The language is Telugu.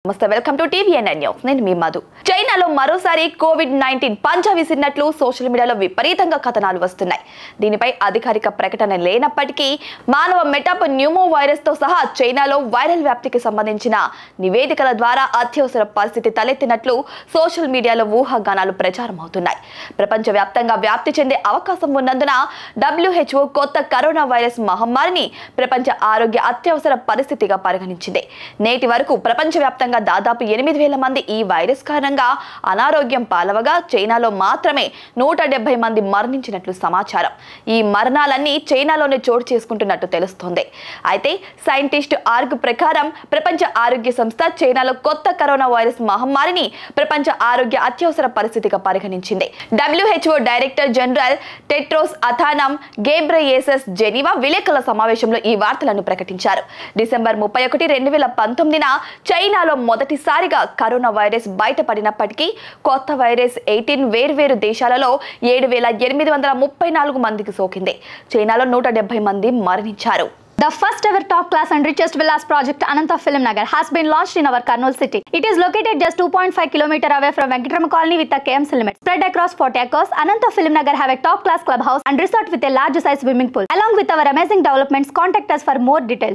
నమస్తే వెల్కమ్ టు టీవీఎన్ న్యూస్ నేను మీ మధు చైనాలో మరోసారి కోవిడ్-19 పంజా విసిరినట్లు సోషల్ మీడియాలో విపరీతంగా కథనాలు వస్తున్నాయి. దీనిపై అధికారిక ప్రకటన లేనప్పటికీ మానవ మెటాప్ న్యూమో వైరస్ తో సహా చైనాలో వైరల్ వ్యాప్తికి సంబంధించిన నివేదికల ద్వారా అత్యవసర పరిస్థితి తలెత్తినట్లు సోషల్ మీడియాలో ఊహాగానాలు ప్రచారం అవుతున్నాయి. ప్రపంచవ్యాప్తంగా వ్యాప్తి చెందే అవకాశం ఉన్నందున WHO కొత్త కరోనా వైరస్ మహమ్మారిని ప్రపంచ ఆరోగ్య అత్యవసర పరిస్థితిగా పరిగణించింది. నేటి వరకు ప్రపంచవ్యాప్తంగా దాదాపు 8,000 మంది ఈ వైరస్ కారణంగా అనారోగ్యం పాలవగా చైనాలో మాత్రమే 170 మంది మరణించినట్లు సమాచారం. ఈ మరణాలన్నీ చైనాలోనే చోటు చేసుకుంటున్నట్టు తెలుస్తోంది. అయితే సైంటిస్ట్ ఆర్గ్ ప్రకారం ప్రపంచ ఆరోగ్య సంస్థ చైనాలో కొత్త కరోనా వైరస్ మహమ్మారిని ప్రపంచ ఆరోగ్య అత్యవసర పరిస్థితిగా పరిగణించింది. WHO director general Tedros Adhanom Ghebreyesus Geneva విలేకరుల సమావేశంలో ఈ వార్తలను ప్రకటించారు. డిసెంబర్ 31, 2019న చైనాలో మొదటిసారిగా కరోనా వైరస్ బయటపడినప్పటికీ కొత్త వైరస్ 18 వేర్వేరు దేశాలలో 7,834 మందికి సోకింది. చైనాలో 170 మంది మరణించారు. The first ever top class and richest villas project Anantha Film Nagar has been launched in our Kurnool city. It is located just 2.5 km away from Venkatrama Colony with a KMC limit. Spread across 40 acres, Anantha Film Nagar have a top class clubhouse and resort with a large size swimming pool. Along with our amazing developments, contact us for more details.